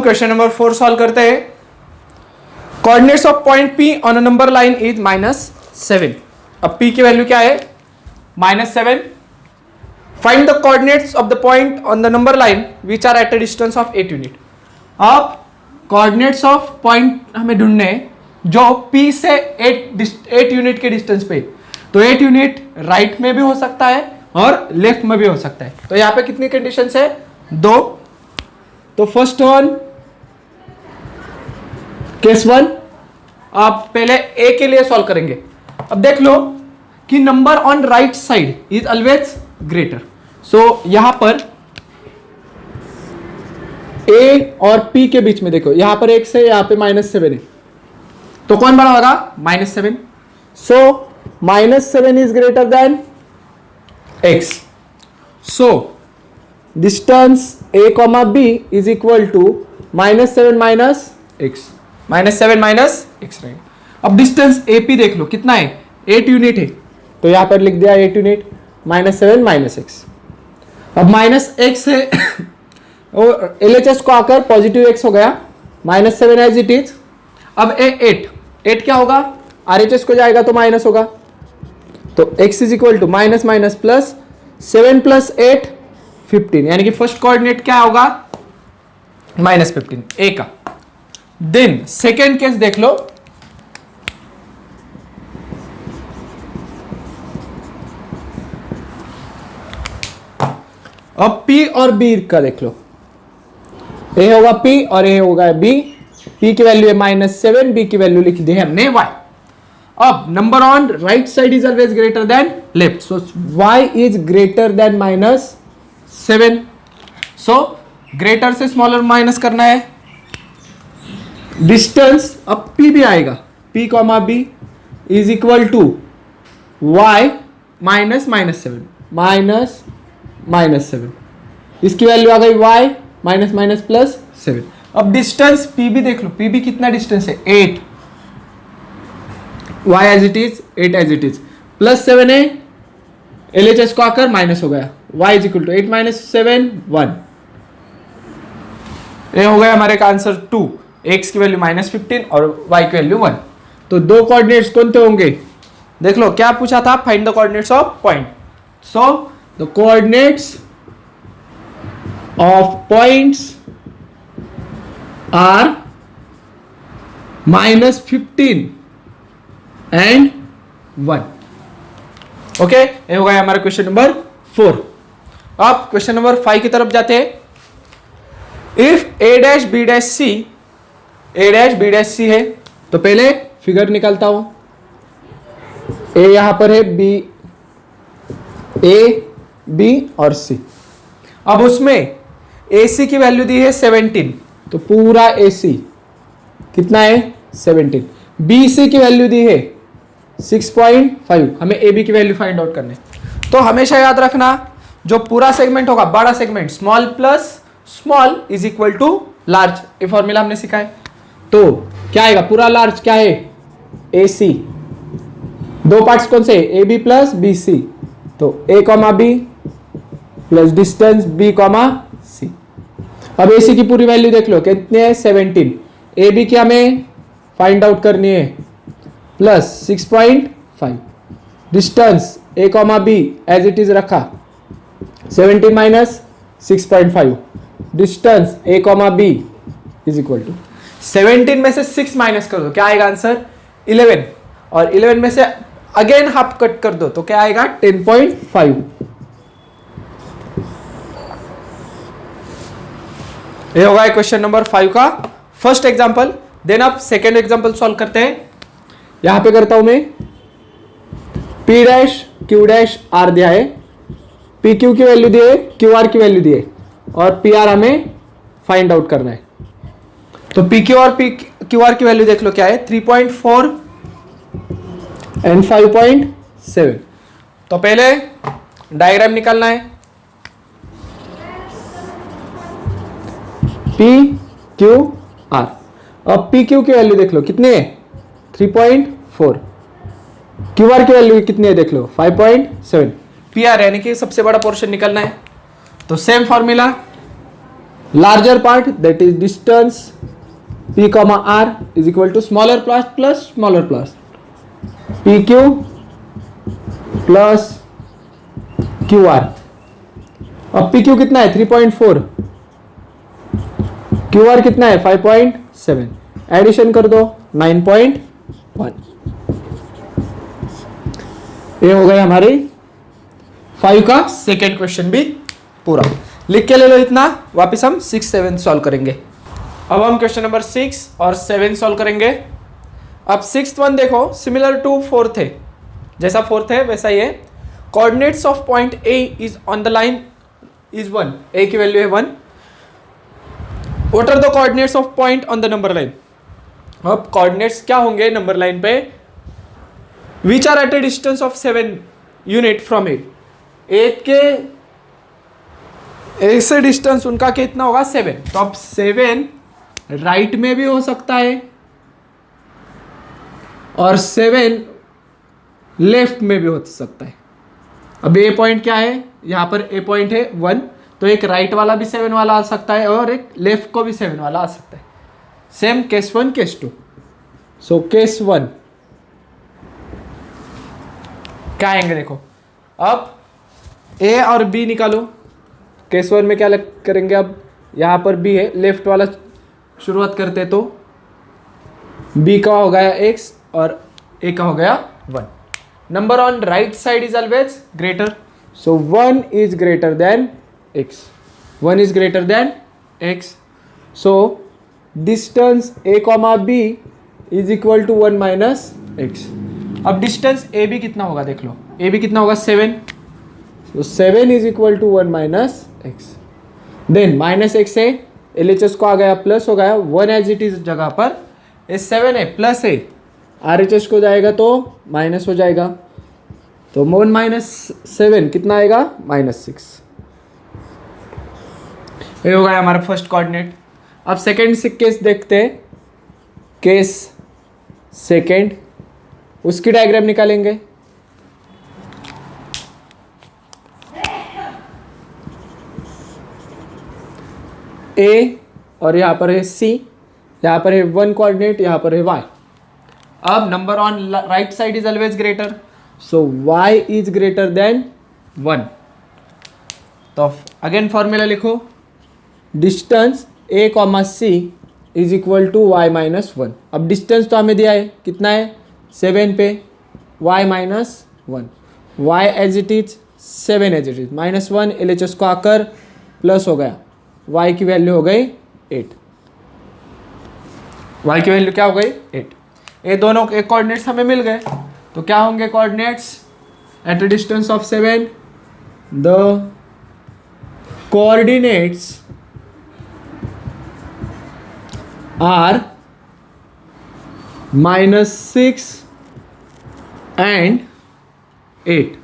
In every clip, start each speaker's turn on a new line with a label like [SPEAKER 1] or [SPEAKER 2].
[SPEAKER 1] Question number 4 solve करते हैं। Coordinates of point P on a number line is -7। अब P की value क्या है? -7। Find the coordinates of the point on the number line which are at a distance of 8 unit. अब coordinates of point हमें ढूंढने हैं जो P से 8 यूनिट के डिस्टेंस पे। तो 8 यूनिट राइट में भी हो सकता है और लेफ्ट में भी हो सकता है। तो यहाँ पे कितनी कंडीशंस है? 2। तो फर्स्ट वन, केस 1, आप पहले ए के लिए सॉल्व करेंगे। अब देख लो कि number on right side is always greater. So यहां पर ए और पी के बीच में देखो, यहां पर x है, यहां पे -7 है, तो कौन बड़ा होगा? -7। So -7 is greater than x। So distance a, b is equal to -7 minus x। -7 minus x रहेगा। अब डिस्टेंस AP देख लो कितना है? 8 यूनिट है, तो यहां पर लिख दिया 8 यूनिट, -7 माइनस x। अब -x है और LHS को आकर पॉजिटिव x हो गया, -7 एज इट इज। अब 8 क्या होगा? RHS को जाएगा तो माइनस होगा, तो x is equal to minus minus plus 7 plus 8 15, यानी कि फर्स्ट कोऑर्डिनेट क्या होगा? -15 a का। देन सेकेंड केस देख लो। अब P और B का देख लो, A होगा P और A होगा B। P की वैल्यू है -7, B की वैल्यू लिख दी है हमने y। अब number on right side is always greater than left, so y is greater than -7। So greater से स्मॉलर माइनस करना है। डिस्टेंस अब P भी आएगा, P, B is equal to y -7। इसकी वैल्यू आ गई y -+7। अब डिस्टेंस P भी देख लो, P भी कितना डिस्टेंस है? 8। y as it is, 8 as it is, +7 है, LHS को आकर माइनस हो गया, y इज इक्वल टू 8 - 7 1। ये हो गया हमारे का आंसर 2। x की वैल्यू -15 और y की वैल्यू 1। तो दो कोऑर्डिनेट्स कौन से होंगे? देख लो क्या पूछा था, find the coordinates of point. So the coordinates of points are -15 and 1। Okay, ये हो गया हमारा क्वेश्चन नंबर 4। अब क्वेश्चन नंबर 5 की तरफ जाते हैं। इफ a' b' c है, तो पहले फिगर निकालता हूं। a यहां पर है, a b और c। अब उसमें AC की वैल्यू दी है 17, तो पूरा AC कितना है? 17। BC की वैल्यू दी है 6.5। हमें AB की वैल्यू फाइंड आउट करने। तो हमेशा याद रखना, जो पूरा सेगमेंट होगा, बड़ा segment, small plus small is equal to large, ये फॉर्मूला हमने सीखा है। तो क्या आएगा? पूरा लार्ज क्या है? AC। दो पार्ट्स कौन से? AB प्लस BC, तो A, B plus distance B, C। अब AC की पूरी वैल्यू देख लो कितने है? 17। AB की हमें फाइंड आउट करनी है, plus 6.5। Distance A, B as it is रखा, 17 minus 6.5। Distance A, B is equal to 17 में से 6 माइनस कर दो, क्या आएगा आंसर? 11। और 11 में से अगेन हाफ कट कर दो, तो क्या आएगा? 10.5। ये होगा क्वेश्चन नंबर 5 का फर्स्ट एग्जांपल। देन अब सेकेंड एग्जांपल सॉल्व करते हैं। यहां पे करता हूं मैं, P' Q' R दिया है, PQ की वैल्यू दी है, QR की वैल्यू दी है, और PR हमें फाइंड आउट करना है। तो PQ और QR की वैल्यू देख लो क्या है? 3.4 एंड 5.7। तो पहले डायग्राम निकालना है। PQR। अब PQ की वैल्यू देख लो कितनी है? 3.4। QR की वैल्यू कितनी है देख लो? 5.7। PR यानी कि सबसे बड़ा पोर्शन निकलना है। तो same formula, larger part that is distance p comma r is equal to smaller part plus smaller plus P Q plus Q R. अब पी क्यू कितना है 3.4, क्यू आर कितना है 5.7, एडिशन कर दो 9.1। ये हो गए हमारे 5 का सेकेंड क्वेश्चन भी पूरा। लिख के ले लो इतना, वापस हम 6 7 सॉल्व करेंगे। अब हम क्वेश्चन नंबर 6 और 7 सॉल्व करेंगे। अब 6th वन देखो, सिमिलर टू 4th है, जैसा 4th है वैसा ही है। Coordinates of point A is on the line is 1, A की वैल्यू है 1। What are the coordinates of point on the number line. अब कोऑर्डिनेट्स क्या होंगे नंबर लाइन पे, which are at a distance of 7 unit from A. A के ऐसे distance उनका कितना होगा 7। तो अब 7 राइट में भी हो सकता है और 7 लेफ्ट में भी हो सकता है। अब ए पॉइंट क्या है, यहां पर ए पॉइंट है 1, तो एक राइट वाला भी 7 वाला आ सकता है और एक लेफ्ट को भी 7 वाला आ सकता है। Same case 1 case 2। So case 1 क्या आएंगे देखो, अब ए और बी निकालो। केस 1 में क्या करेंगे, अब यहां पर बी है, लेफ्ट वाला शुरुआत करते तो बी का हो गया x और a का हो गया 1। Number on right side is always greater, so 1 is greater than x, 1 is greater than x। So distance a comma b is equal to 1 minus x। अब डिस्टेंस ए बी कितना होगा देख लो, ए B कितना होगा 7, तो 7 is equal to 1 minus x. Then minus x है, L H S को आ गया प्लस हो गया, 1 एज इट इज जगह पर ए 7 है प्लस है, आर एच एस को जाएगा तो माइनस हो जाएगा, तो 1 माइनस 7 कितना आएगा -6। ये हो गया हमारा फर्स्ट कोऑर्डिनेट। अब सेकेंड केस देखते हैं, केस सेकेंड, उसकी डायग्राम निकालेंगे। ए और यहाँ पर है सी, यहाँ पर है 1 कोऑर्डिनेट, यहाँ पर है y। अब number on right side is always greater, so y is greater than 1। तो अगेन फॉर्मूला लिखो, distance a comma C is equal to y minus 1। अब डिस्टेंस तो हमें दिया है, कितना है 7 पे, y minus 1, y as it is 7 as it is -1, L H S को आकर प्लस हो गया, y की वैल्यू हो गई 8, y की वैल्यू क्या हो गई 8। ये दोनों एक कोऑर्डिनेट्स हमें मिल गए, तो क्या होंगे coordinates at a distance of 7, the coordinates are -6 and 8।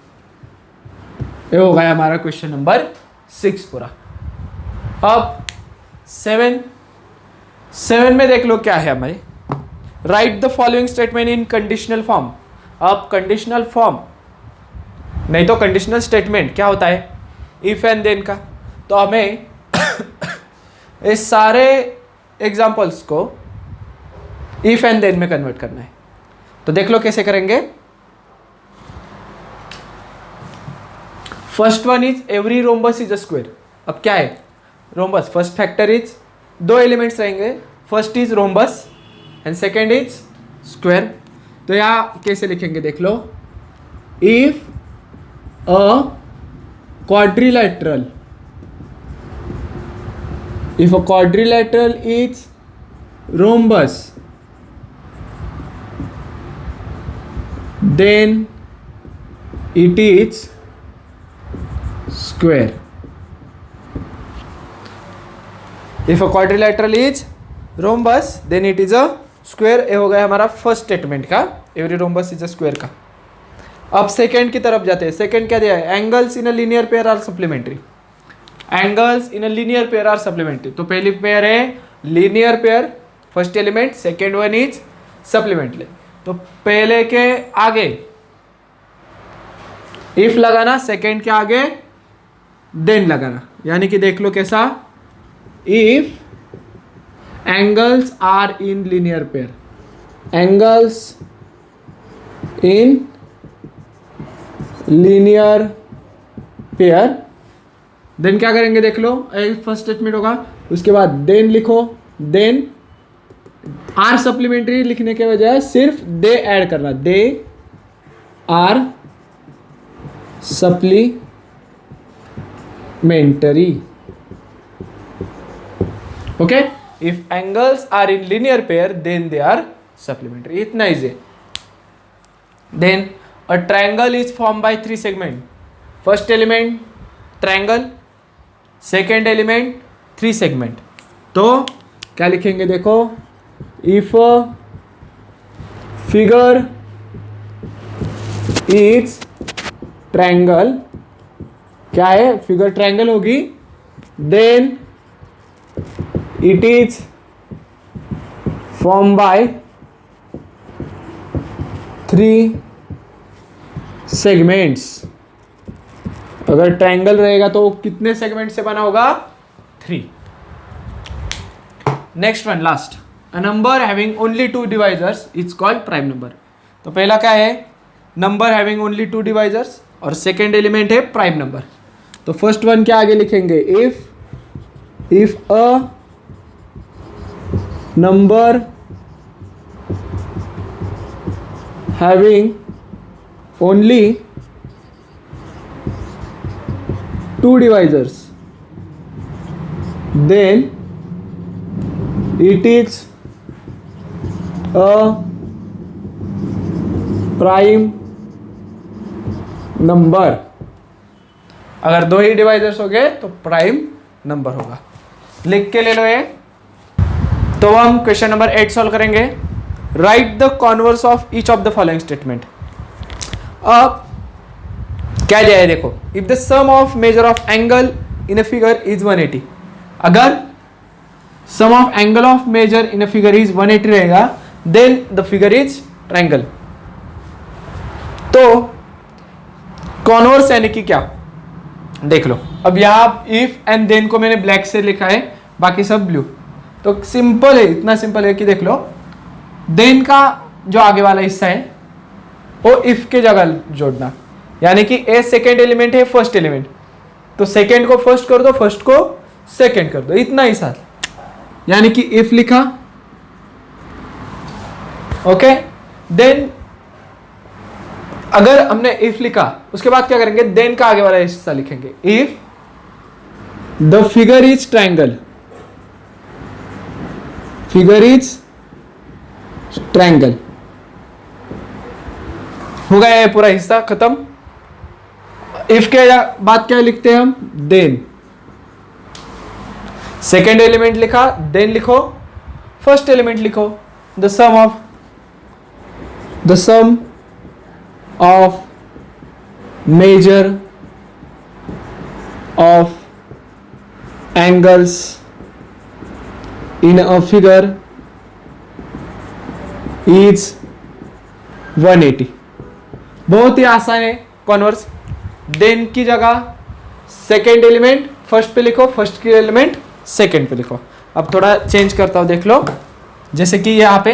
[SPEAKER 1] ये हो गया हमारा क्वेश्चन नंबर 6 पूरा। अब 7 में देख लो क्या है हमारे, right the following statement in conditional form. अब कंडीशनल फॉर्म नहीं तो कंडीशनल स्टेटमेंट क्या होता है, इफ एंड देन का। तो हमें इस सारे एग्जाम्पल्स को इफ एंड देन में कन्वर्ट करना है। तो देख लो कैसे करेंगे। First one is every rhombus is a square. अब क्या है rhombus, first factor is 2 elements रहेंगे, first is rhombus and second is square. तो यहाँ कैसे लिखेंगे देख लो, if a quadrilateral, if a quadrilateral is rhombus, then it is square. If a quadrilateral is rhombus, then it is a square. ये हो गया हमारा फर्स्ट स्टेटमेंट का, every rhombus is a square का। अब सेकेंड की तरफ जाते हैं। सेकेंड क्या दिया है, angles in a linear pair are supplementary. Angles in a linear pair are supplementary. तो पहली पेयर है linear pair, first element, second one is supplementary. तो पहले के आगे इफ लगाना, सेकेंड के आगे देन लगाना, यानी कि देख लो कैसा, if angles are in linear pair, angles in linear pair, then क्या करेंगे देख लो, फर्स्ट स्टेटमेंट होगा, उसके बाद देन लिखो, देन आर सप्लीमेंट्री लिखने के बजाय सिर्फ दे ऐड करना, they are supplementary. Okay, if angles are in linear pair then they are supplementary. इतना इजी है. Then a triangle is form by 3 segment. First element triangle, second element 3 segment. तो क्या लिखेंगे देखो, इफ फिगर इज ट्रायंगल, क्या है, figure triangle होगी, then it is form by 3 segments. अगर ट्रायंगल रहेगा तो कितने सेगमेंट से बना होगा, 3. Next one, last, a number having only 2 divisors is called prime number. तो पहला क्या है, नंबर हैविंग ओनली 2 डिवाइजर्स, और सेकेंड एलिमेंट है प्राइम नंबर. तो फर्स्ट वन क्या आगे लिखेंगे, if a number having only 2 divisors, then it is a prime number. अगर 2 ही डिवाइजर्स हो गए तो प्राइम नंबर होगा. लिख के ले लो ये. तो हम क्वेश्चन नंबर 8 सॉल्व करेंगे. Write the converse of each of the following statement. अब क्या दिया है देखो, if the sum of measure of angle in a figure is 180. अगर sum of angle of measure in a figure is 180 रहेगा, then the figure is triangle. तो converse यानी कि क्या, देख लो. अब यहां इफ एंड देन को मैंने ब्लैक से लिखा है, बाकी सब ब्लू. तो सिंपल है, इतना सिंपल है कि देख लो, देन का जो आगे वाला हिस्सा है वो इफ के जगह जोड़ना, यानी कि ए सेकेंड एलिमेंट है, फर्स्ट एलिमेंट, तो सेकेंड को फर्स्ट कर दो, फर्स्ट को सेकेंड कर दो, इतना ही साथ. यानी कि इफ लिखा, ओके. देन अगर हमने इफ लिखा, उसके बाद क्या करेंगे, देन का आगे वाला हिस्सा लिखेंगे, if the figure is triangle, figure is triangle. हो गया ये पूरा हिस्सा खत्म. इफ के बाद क्या लिखते हैं हम, देन. सेकेंड एलिमेंट लिखा, देन लिखो, फर्स्ट एलिमेंट लिखो, the sum of measure of angles in a figure is 180. बहुत ही आसान है कॉन्वर्स. देन की जगह सेकेंड एलिमेंट फर्स्ट पे लिखो, फर्स्ट की एलिमेंट सेकेंड पे लिखो. अब थोड़ा चेंज करता हूं, देख लो. जैसे कि यहाँ पे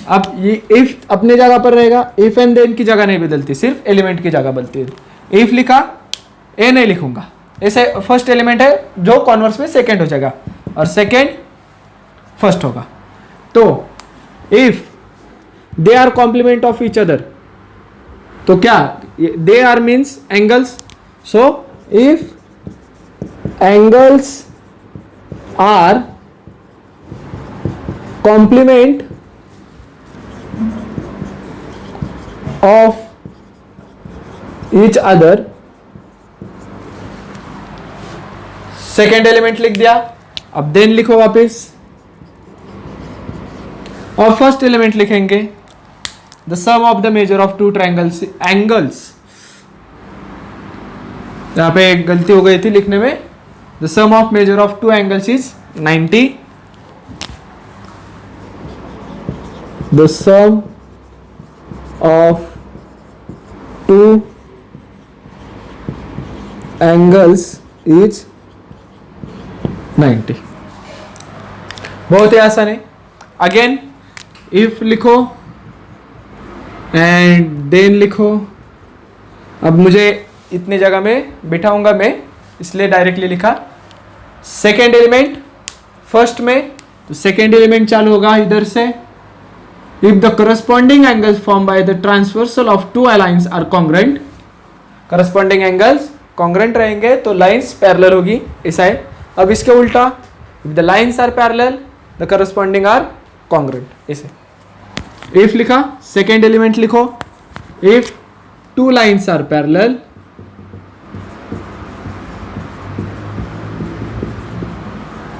[SPEAKER 1] अब ये इफ अपने जगह पर रहेगा, इफ एंड देन की जगह नहीं बदलती, सिर्फ एलिमेंट की जगह बदलती है. इफ लिखा, ए नहीं लिखूंगा, ऐसे फर्स्ट एलिमेंट है जो कॉन्वर्स में सेकेंड हो जाएगा और सेकेंड फर्स्ट होगा. तो if they are complement of each other, तो क्या, they are means angles. So if angles are complement of each other, second element लिख दिया. अब देन लिखो वापस, और फर्स्ट एलिमेंट लिखेंगे the sum of the measure of 2 triangles angles. यहां पे एक गलती हो गई थी लिखने में. The sum of measure of 2 angles is 90. The sum of 2 angles is 90। बहुत ही आसान है। अगेन इफ लिखो एंड देन लिखो। अब मुझे इतनी जगह में बिठाऊंगा मैं, इसलिए डायरेक्टली लिखा सेकेंड एलिमेंट फर्स्ट में, तो सेकेंड एलिमेंट चालू होगा इधर से। If the corresponding angles form by the transversal of two lines are congruent, corresponding angles congruent रहेंगे तो लाइन्स पैरेलल होगी, ऐसा है। अब इसके उल्टा, if the lines are parallel the corresponding are congruent, ऐसे। इफ लिखा, सेकेंड एलिमेंट लिखो, if two lines are parallel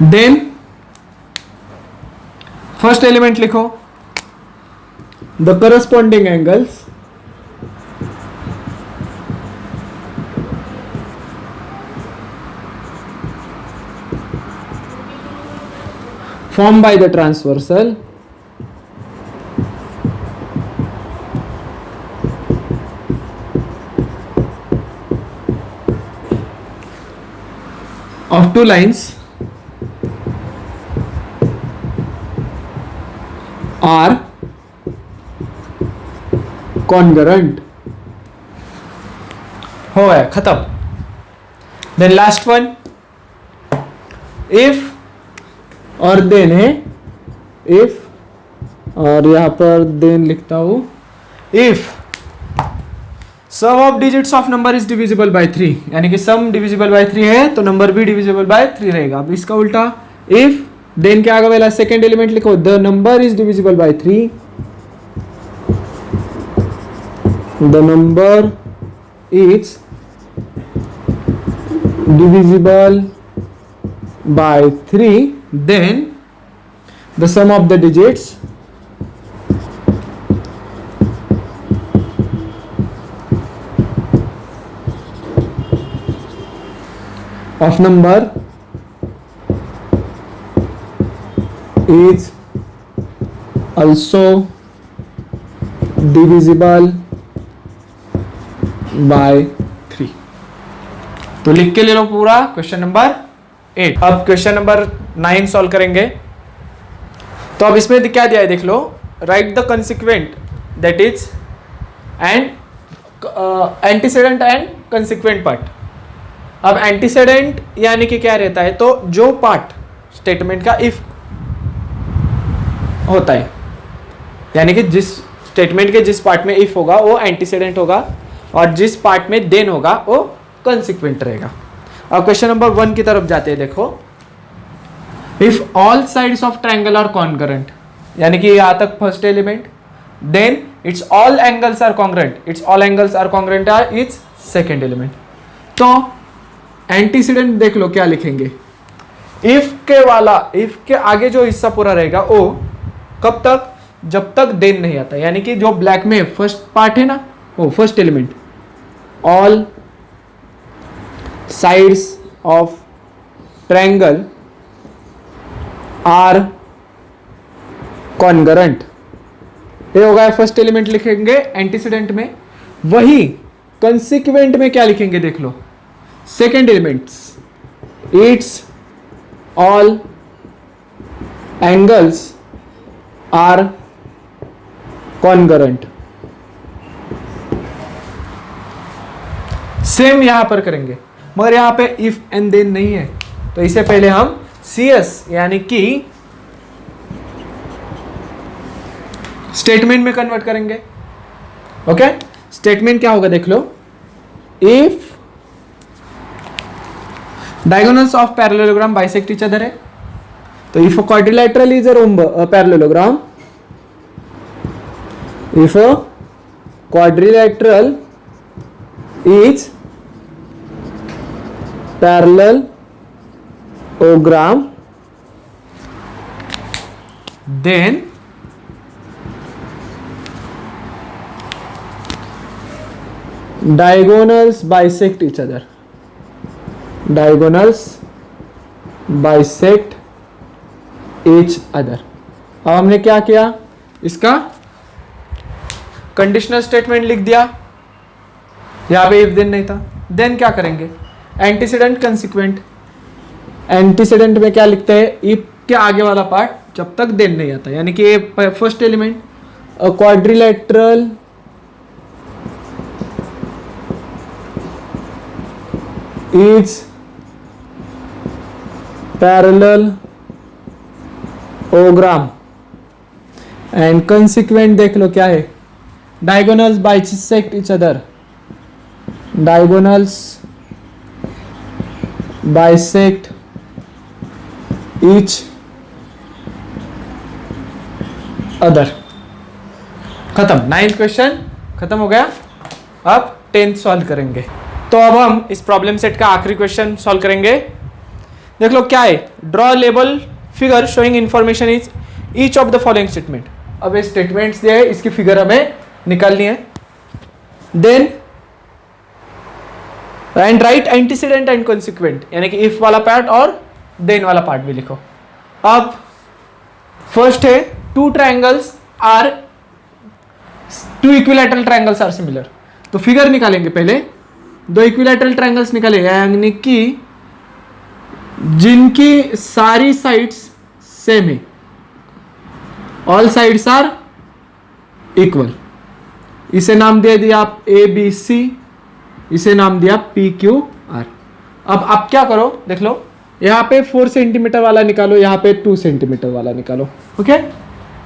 [SPEAKER 1] then first element लिखो, the corresponding angles formed by the transversal of two lines are congruent। हो गया, खत्म। Then last one, if और then है, if और यहां पर देन लिखता हूं, if sum of digits of number is divisible by 3, यानी कि सम डिविजिबल बाय 3 है तो नंबर भी डिविजिबल बाय 3 रहेगा। अब इसका उल्टा, इफ देन के आगे वाला सेकेंड एलिमेंट लिखो, the number is divisible by 3, the number is divisible by 3, then the sum of the digits of number is also divisible by 3। तो लिख के ले लो पूरा क्वेश्चन नंबर 8। अब क्वेश्चन नंबर 9 सॉल्व करेंगे। तो अब इसमें क्या दिया है देख लो, write the consequent that is and antecedent and consequent part. अब एंटीसेडेंट यानी कि क्या रहता है, तो जो पार्ट स्टेटमेंट का इफ होता है, यानी कि जिस स्टेटमेंट के जिस पार्ट में इफ होगा वो एंटीसेडेंट होगा और जिस पार्ट में देन होगा वो कंसिक्वेंट रहेगा। अब क्वेश्चन नंबर 1 की तरफ जाते हैं। देखो, if all sides of triangle are concurrent, यानी कि यहां तक first element, then its all angles are congruent, its all angles are congruent are its second element. तो एंटीसीडेंट देख लो क्या लिखेंगे, इफ के आगे जो हिस्सा पूरा रहेगा वो कब तक, जब तक देन नहीं आता, यानी कि जो ब्लैक में फर्स्ट पार्ट है ना, वो first element, all sides of triangle are congruent, ये होगा फर्स्ट एलिमेंट लिखेंगे एंटीसीडेंट में। वही कंसिक्वेंट में क्या लिखेंगे देख लो, second elements, its all angles are congruent. Same यहां पर करेंगे, मगर यहां पे इफ एंड देन नहीं है, तो इसे पहले हम CS यानी कि स्टेटमेंट में कन्वर्ट करेंगे। ओके, स्टेटमेंट क्या होगा देख लो, if diagonals of parallelogram bisect each other है, तो if a quadrilateral is a parallelogram, if a quadrilateral is parallelogram, then diagonals bisect each other, diagonals bisect each other। अब हमने क्या किया, इसका कंडीशनल स्टेटमेंट लिख दिया, यहाँ पे इफ देन नहीं था। देन क्या करेंगे, एंटीसीडेंट कंसिक्वेंट, एंटीसीडेंट में क्या लिखते हैं, इफ के आगे वाला पार्ट जब तक देन नहीं आता, यानी कि first element quadrilateral is parallelogram and consequent देख लो क्या है, diagonals bisect each other, diagonals bisect each other. खत्म, 9th क्वेश्चन खत्म हो गया। अब 10th सॉल्व करेंगे। तो अब हम इस प्रॉब्लम सेट का आखिरी क्वेश्चन सॉल्व करेंगे। देख लो क्या है, draw label figure showing information is each of the following statement. अब ये स्टेटमेंट्स दिए है, इसकी फिगर हमें निकालनी है। Then and right antecedent and consequent, यानी कि इफ वाला पार्ट और देन वाला पार्ट भी लिखो। अब फर्स्ट है two equilateral triangles are similar. तो फिगर निकालेंगे पहले, दो इक्विलैटरल ट्रायंगल्स निकाले, यानी कि जिनकी सारी साइड्स सेम है, ऑल साइड्स आर इक्वल। इसे नाम दे दिया आप ए बी सी, इसे नाम दिया पी क्यू आर। अब आप क्या करो, देख लो, यहाँ पे 4 सेंटीमीटर वाला निकालो, यहाँ पे 2 सेंटीमीटर वाला निकालो। ओके,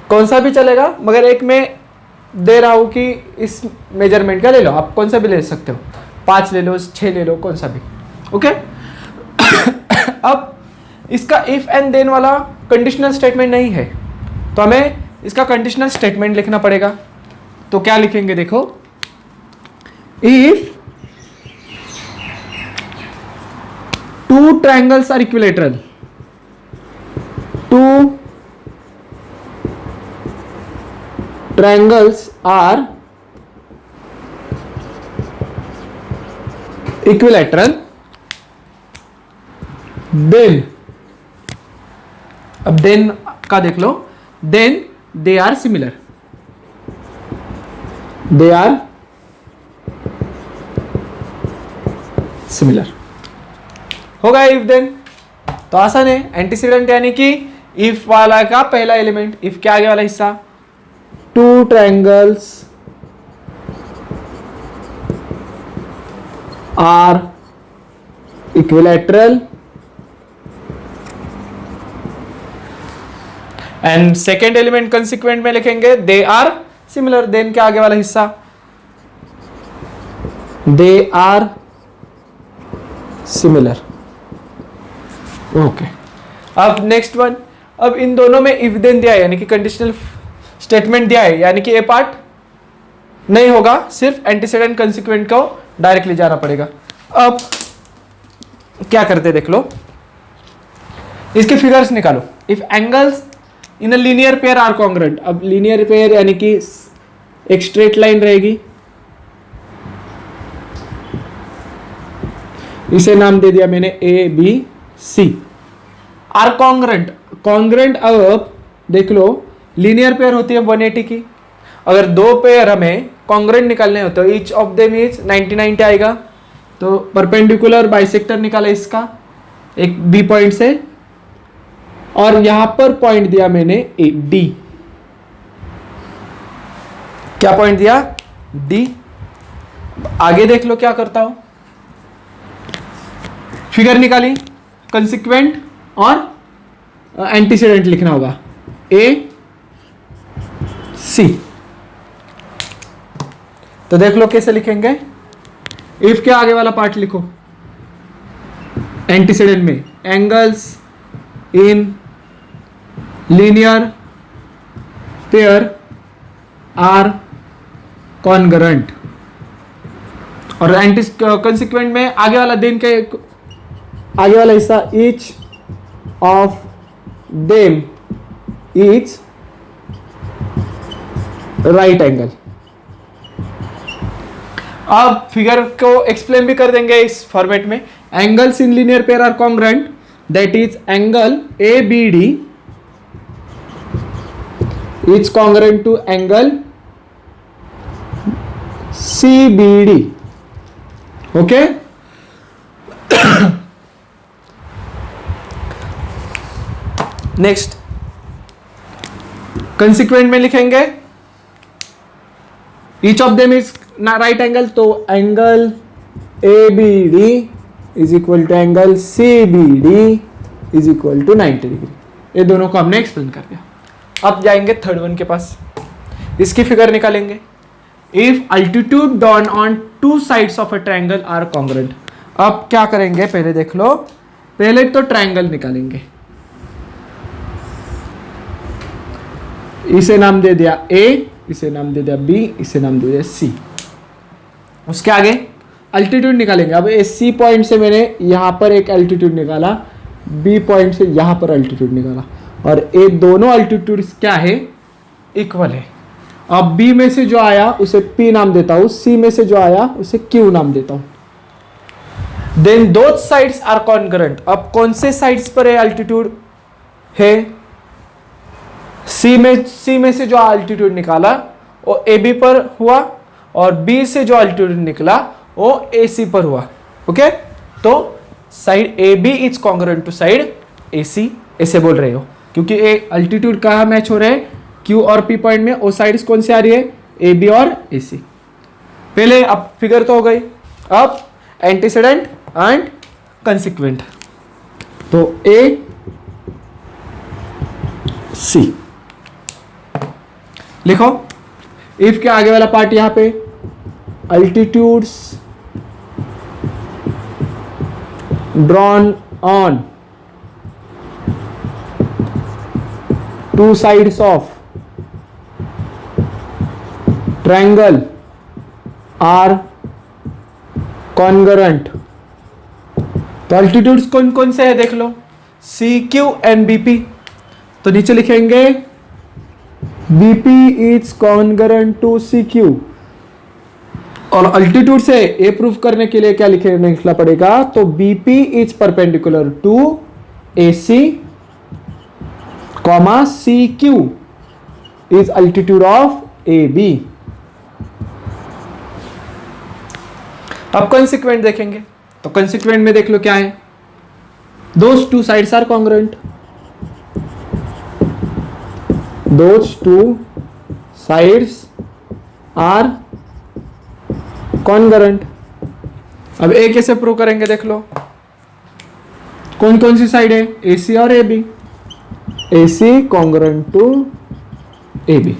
[SPEAKER 1] कौन सा भी चलेगा, मगर एक में दे रहा हूं कि इस मेजरमेंट का ले लो, आप कौन सा भी ले सकते हो, 5 ले लो, 6 ले लो, कौन सा भी। ओके अब इसका इफ एंड देन वाला कंडीशनल स्टेटमेंट नहीं है, तो हमें इसका कंडीशनल स्टेटमेंट लिखना पड़ेगा। तो क्या लिखेंगे, देखो, if two triangles are equilateral, two triangles are equilateral, then अब then का देख लो, then they are similar, they are similar। होगा if then, तो आसान है। एंटीसीडेंट यानी कि if वाला का पहला एलिमेंट, if के आगे वाला हिस्सा, two triangles are equilateral and second element consequent में लिखेंगे दे आर सिमिलर, देन के आगे वाला हिस्सा दे आर सिमिलर। ओके, अब नेक्स्ट वन, अब इन दोनों में इफ देन दिया है, यानी कि कंडीशनल स्टेटमेंट दिया है, यानी कि ये पार्ट नहीं होगा, सिर्फ एंटीसीडेंट कंसिक्वेंट को डायरेक्टली जाना पड़ेगा। अब क्या करते देख लो, इसके फिगर्स निकालो। If angles in a linear pair are congruent, अब लीनियर पेयर यानी कि एक स्ट्रेट लाइन रहेगी, इसे नाम दे दिया मैंने A B C. Are congruent, congruent अब देख लो, लीनियर पेयर होती है 180 की, अगर दो पेयर हमें कॉन्ग्रुएंट निकालने हो तो ईच ऑफ देम इज 90 आएगा। तो परपेंडिकुलर बाइसेक्टर निकाला इसका एक बी पॉइंट से, और यहां पर पॉइंट दिया मैंने ए डी। क्या पॉइंट दिया, डी। आगे देख लो क्या करता हूं, फिगर निकाली, कंसिक्वेंट और एंटीसीडेंट लिखना होगा, ए सी। तो देख लो कैसे लिखेंगे, इफ के आगे वाला पार्ट लिखो, एंटीसीडेंट में angles in linear pair are congruent, और एंटी कंसिक्वेंट में आगे वाला देन के आगे वाला हिस्सा each of them is right angle. अब फिगर को एक्सप्लेन भी कर देंगे इस फॉर्मेट में। Angles in linear pair are congruent, that is angle A B D is congruent to angle C B D. Okay, next consequent में लिखेंगे each of them is right angle, तो angle ABD is equal to angle CBD is equal to 90 degree. ये दोनों को हमने explain कर दिया। अब जाएंगे थर्ड वन के पास, इसकी फिगर निकालेंगे। If altitude drawn on two sides of a triangle are congruent. अब क्या करेंगे, पहले देख लो, पहले तो ट्रायंगल निकालेंगे। इसे नाम दे दिया A, इसे नाम दे दिया B, इसे नाम दे दिया C। उसके आगे अल्टीट्यूड निकालेंगे। अब AC पॉइंट से मैंने यहां पर एक अल्टीट्यूड निकाला, B पॉइंट से यहां पर अल्टीट्यूड निकाला, और ये दोनों अल्टीट्यूड क्या है, इक्वल है। अब B में से जो आया उसे P नाम देता हूं, C में से जो आया उसे Q नाम देता हूं। Then those sides are congruent. अब कौन से साइड्स पर है अल्टीट्यूड है, C में से जो अल्टीट्यूड निकाला वो AB पर हुआ, और B से जो अल्टीट्यूड निकला वो AC पर हुआ। ओके, तो side AB is congruent to side AC, ऐसे बोल रहे हो, क्योंकि ए अल्टीट्यूड कहाँ मैच हो रहे हैं, Q और P पॉइंट में। वो साइड्स कौन सी आ रही है, AB और AC। पहले अब फिगर तो हो गई, अब एंटीसीडेंट एंड कंसिक्वेंट। तो A C लिखो। इफ के आगे वाला पार्ट यहां पे altitudes drawn on two sides of triangle are congruent. तो अल्टीट्यूड्स कौन कौन से है देख लो, CQ एंड BP। तो नीचे लिखेंगे BP is congruent to CQ, और अल्टीट्यूड से ये प्रूफ करने के लिए क्या लिखना पड़ेगा, तो BP is perpendicular to AC, comma CQ is altitude of AB। अब कंसिक्वेंट देखेंगे, तो कंसिक्वेंट में देख लो क्या है, those two sides are congruent, those two sides are congruent। अब A कैसे प्रूव करेंगे देख लो, कौन कौन सी साइड है, AC और AB। AC congruent to AB।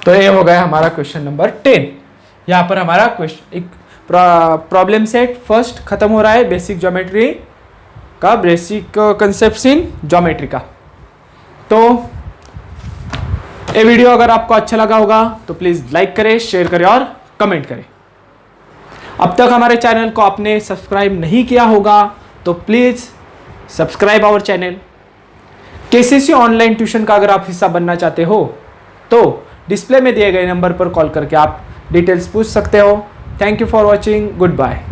[SPEAKER 1] तो ये हो गया हमारा क्वेश्चन नंबर 10। यहां पर हमारा क्वेश्चन एक प्रॉब्लम सेट फर्स्ट खत्म हो रहा है, बेसिक ज्योमेट्री का, बेसिक कंसेप्ट्स इन ज्योमेट्री का। तो ये वीडियो अगर आपको अच्छा लगा होगा तो प्लीज लाइक करें, शेयर करें और कमेंट करें। अब तक हमारे चैनल को आपने सब्सक्राइब नहीं किया होगा तो please subscribe our channel. KCC online tuition का अगर आप हिस्सा बनना चाहते हो तो डिस्प्ले में दिए गए नंबर पर कॉल करके आप डिटेल्स पूछ सकते हो। Thank you for watching, good bye.